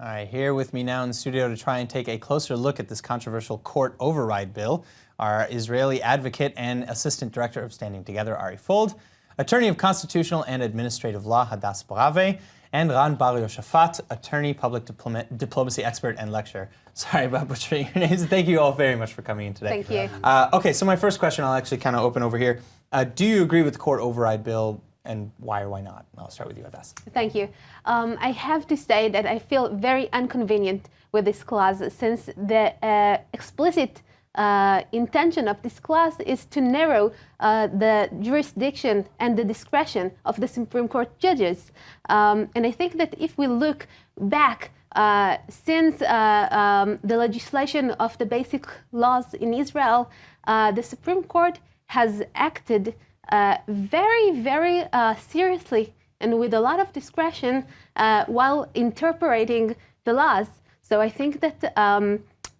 All right, here with me now in the studio to try and take a closer look at this controversial court override bill are Israeli advocate and Assistant Director of Standing Together, Ari Fold, Attorney of Constitutional and Administrative Law, Hadass Barave, and Bar-Yoshafat, Attorney, Public Diplomacy Expert, and Lecturer. Sorry about butchering your names. Thank you all very much for coming in today. Thank you. Okay, so my first question I'll actually kind of open over here. Do you agree with the court override bill, and why or why not? I'll start with you, Hadass. Thank you. I have to say that I feel very inconvenient with this clause, since the explicit intention of this clause is to narrow the jurisdiction and the discretion of the Supreme Court judges. And I think that if we look back since the legislation of the basic laws in Israel, the Supreme Court has acted very, very seriously and with a lot of discretion while interpreting the laws. So I think that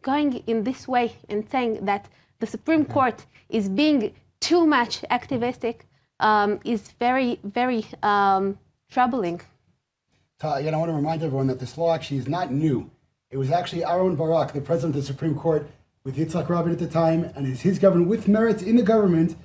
going in this way and saying that the Supreme Court is being too much activistic is very, very troubling. Again, I want to remind everyone that this law actually is not new. It was actually Aaron Barak, the president of the Supreme Court, with Yitzhak Rabin at the time, and his government with merits in the government.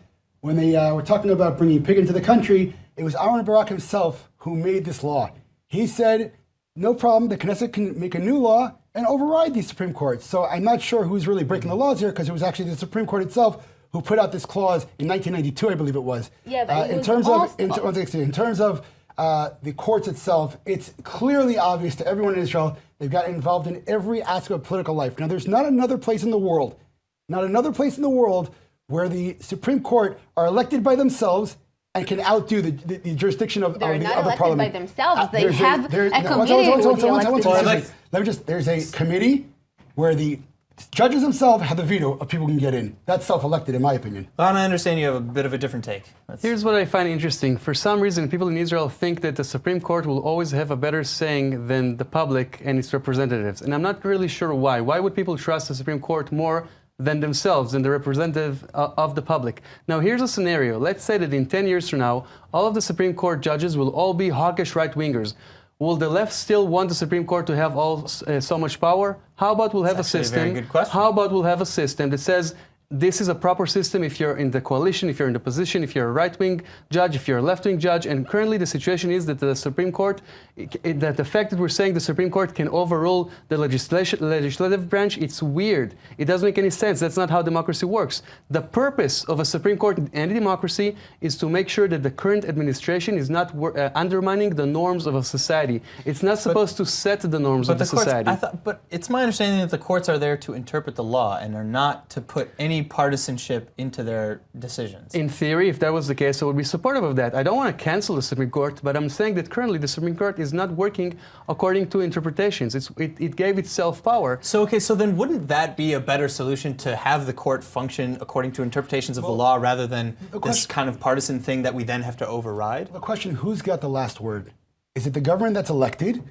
When they were talking about bringing pig into the country, it was Aaron Barak himself who made this law. He said, no problem, the Knesset can make a new law and override the Supreme Court. So I'm not sure who's really breaking the laws here, because it was actually the Supreme Court itself who put out this clause in 1992, I believe it was. Yeah, but in terms of the courts itself, it's clearly obvious to everyone in Israel they've got involved in every aspect of political life. Now, there's not another place in the world, where the Supreme Court are elected by themselves and can outdo the jurisdiction of the other parliament. They're not elected by themselves. They have a committee. There's a committee where the judges themselves have the veto of people who can get in. That's self-elected, in my opinion. Ron, I understand you have a bit of a different take. Here's what I find interesting. For some reason, people in Israel think that the Supreme Court will always have a better saying than the public and its representatives. And I'm not really sure why. Why would people trust the Supreme Court more than themselves and the representative of the public? Now, here's a scenario. Let's say that in 10 years from now, all of the Supreme Court judges will all be hawkish right-wingers. Will the left still want the Supreme Court to have so much power? How about we'll have a system? Very good question. How about we'll have a system that says this is a proper system if you're in the coalition, if you're in the position, if you're a right-wing judge, if you're a left-wing judge. And currently the situation is that the Supreme Court, that the fact that we're saying the Supreme Court can overrule the legislative branch, it's weird. It doesn't make any sense. That's not how democracy works. The purpose of a Supreme Court in any democracy is to make sure that the current administration is not undermining the norms of a society. It's not supposed to set the norms of the society. But it's my understanding that the courts are there to interpret the law and are not to put any partisanship into their decisions. In theory, if that was the case, I would be supportive of that. I don't want to cancel the Supreme Court, but I'm saying that currently the Supreme Court is not working according to interpretations. It gave itself power. So, okay, so then wouldn't that be a better solution, to have the court function according to interpretations of the law rather than this kind of partisan thing that we then have to override? The question, who's got the last word? Is it the government that's elected,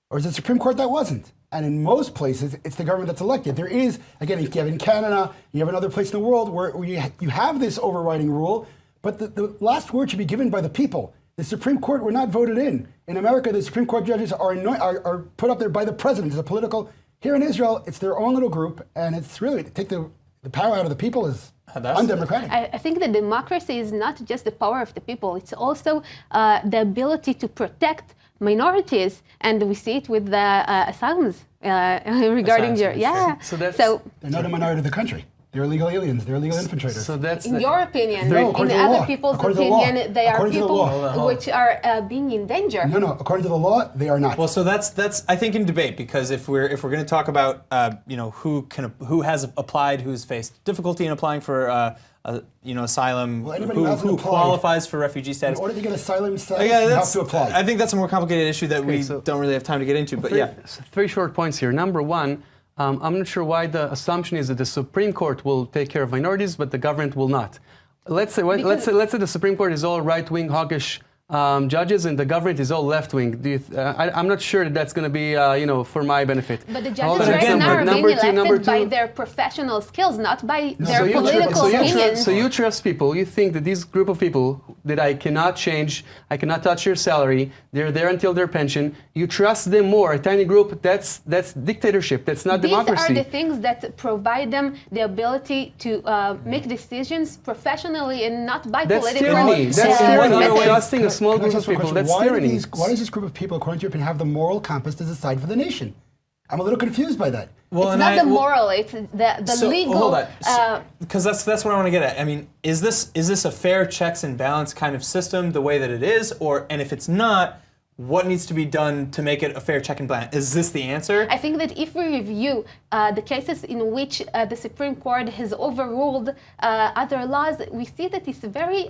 or is it the Supreme Court that wasn't? And in most places, it's the government that's elected. There is, again, you have in Canada, you have another place in the world where you have this overriding rule, but the last word should be given by the people. The Supreme Court were not voted in. In America, the Supreme Court judges are put up there by the president. It's a political. Here in Israel, it's their own little group, and it's really, to take the power out of the people is undemocratic. I think that democracy is not just the power of the people. It's also the ability to protect minorities, and we see it with the asylums regarding your So they're not a minority of the country. They're illegal aliens. They're illegal infiltrators. So that's in your opinion. No, in other people's opinion, they are people which are being in danger. No, according to the law, they are not. Well, so that's I think in debate, because if we're going to talk about who has applied, who's faced difficulty in applying for asylum, who qualifies for refugee status. In order to get asylum status, you have to apply. I think that's a more complicated issue that we don't really have time to get into. But three short points here. Number one, I'm not sure why the assumption is that the Supreme Court will take care of minorities, but the government will not. Let's say the Supreme Court is all right-wing, hawkish judges and the government is all left-wing. I'm not sure that that's going to be, for my benefit. But the judges right now are being elected by their professional skills, not by their political opinions. So you trust people. You think that this group of people that I cannot change, I cannot touch their salary, they're there until their pension. You trust them more. A tiny group, that's dictatorship. That's not democracy. These are the things that provide them the ability to make decisions professionally and not by political tyranny. That's tyranny. Trusting a small group of people. That's tyranny. Why does this group of people, according to your opinion, have the moral compass to decide for the nation? I'm a little confused by that. Well, it's not the moral, it's the legal. Hold on, because that's what I want to get at. I mean, is this a fair checks and balance kind of system the way that it is, and if it's not, what needs to be done to make it a fair check and balance? Is this the answer? I think that if we review the cases in which the Supreme Court has overruled other laws, we see that it's very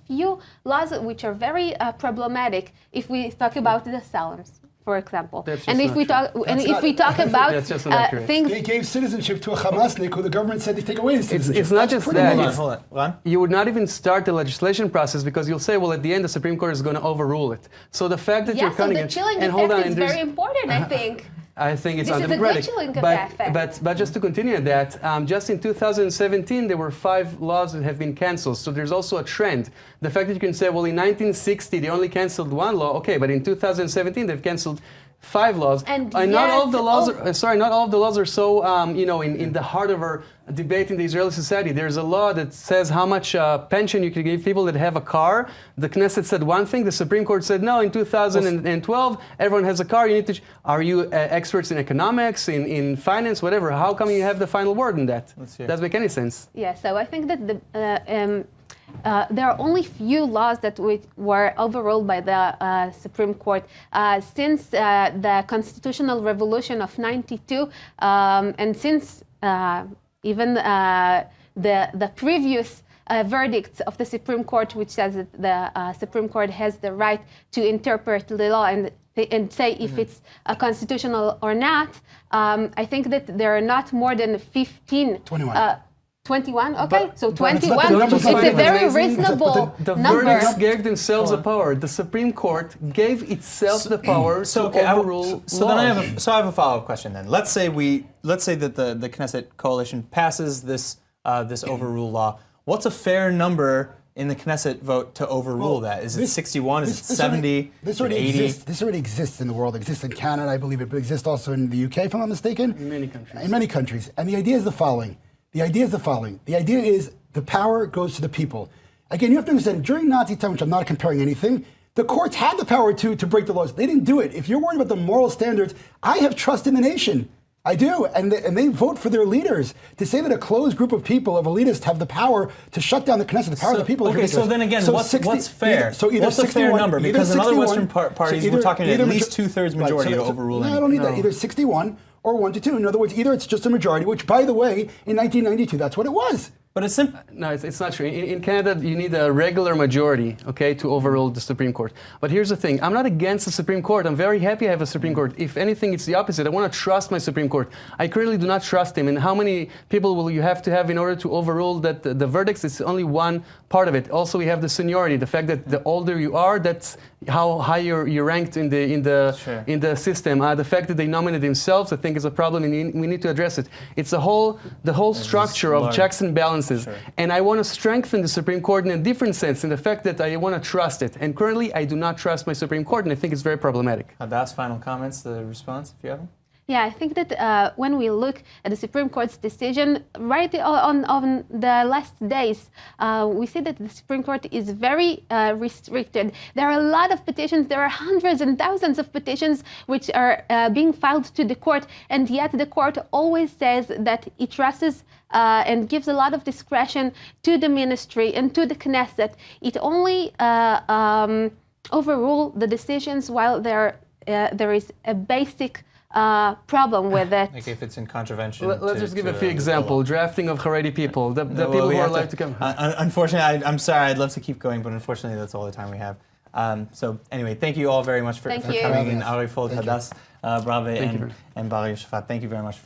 few laws which are very problematic. If we talk about the asylums, for example, and if we talk about things, they gave citizenship to a Hamasnik who the government said they take away his citizenship. It's not just that. Hold on. You would not even start the legislation process because you'll say, well, at the end, the Supreme Court is going to overrule it. So the fact that you're cutting the chilling and hold on, effect is very important, I think. I think it's this undemocratic. Is a chilling effect. But just to continue that, just in 2017, there were 5 laws that have been cancelled. So there's also a trend. The fact that you can say, well, in 1960, they only cancelled 1 law. Okay, but in 2017, they've cancelled 5 laws. And not all of the laws not all of the laws are so, in the heart of our debate in the Israeli society. There's a law that says how much pension you can give people that have a car. The Knesset said one thing. The Supreme Court said, no, in 2012, everyone has a car. You need to. Are you experts in economics, in finance, whatever? How come you have the final word in that? Doesn't make any sense. Yeah, so I think that there are only few laws that were overruled by the Supreme Court since the constitutional revolution of '92, and since even the previous verdicts of the Supreme Court, which says that the Supreme Court has the right to interpret the law and say if it's constitutional or not. I think that there are not more than 15. 21. 21? Okay, so 21. It's a very reasonable the number. verdicts gave themselves the power. The Supreme Court gave itself the power to overrule laws. So then I have a follow-up question then. Let's say that the Knesset coalition passes this overrule law. What's a fair number in the Knesset vote to overrule that? Is it 61? Is it 70? This already 80? exists. This already exists in the world. It exists in Canada, I believe. It exists also in the UK, if I'm not mistaken. In many countries. In many countries. And the idea is the following. The idea is the power goes to the people. Again, you have to understand, during Nazi time, which I'm not comparing anything, the courts had the power to break the laws. They didn't do it. If you're worried about the moral standards, I have trust in the nation. I do. And they vote for their leaders. To say that a closed group of people, of elitists, have the power to shut down the Knesset, the power of the people. Okay, so then again, what's fair? What's a fair number? Because in other Western parties, we're talking at least 2/3 majority to overrule. No, I don't need that. Either 61 or 1 to 2. In other words, either it's just a majority, which, by the way, in 1992, that's what it was. But it's simple. No, it's not true. In Canada, you need a regular majority, okay, to overrule the Supreme Court. But here's the thing. I'm not against the Supreme Court. I'm very happy I have a Supreme Court. If anything, it's the opposite. I want to trust my Supreme Court. I currently do not trust him. And how many people will you have to have in order to overrule the verdicts? It's only one part of it. Also, we have the seniority, the fact that the older you are, that's how high you're ranked in the system. The fact that they nominate themselves, I think, is a problem, and we need to address it. It's the whole structure of checks and balances. Sure. And I want to strengthen the Supreme Court in a different sense, in the fact that I want to trust it. And currently, I do not trust my Supreme Court, and I think it's very problematic. Hadas, final comments, the response, if you have them? Yeah, I think that when we look at the Supreme Court's decision, right on the last days, we see that the Supreme Court is very restricted. There are a lot of petitions. There are hundreds and thousands of petitions which are being filed to the court, and yet the court always says that it trusts and gives a lot of discretion to the ministry and to the Knesset. It only overrule the decisions while there is a basic problem with it. Like if it's in contravention. Let's just give a few examples. Drafting of Haredi people, the people who are allowed to come. Unfortunately, I'm sorry, I'd love to keep going, but unfortunately that's all the time we have. So anyway, thank you all very much for coming in. Ari Fold, Hadas, Brave, and Bar-Yoshafat. Thank you very much.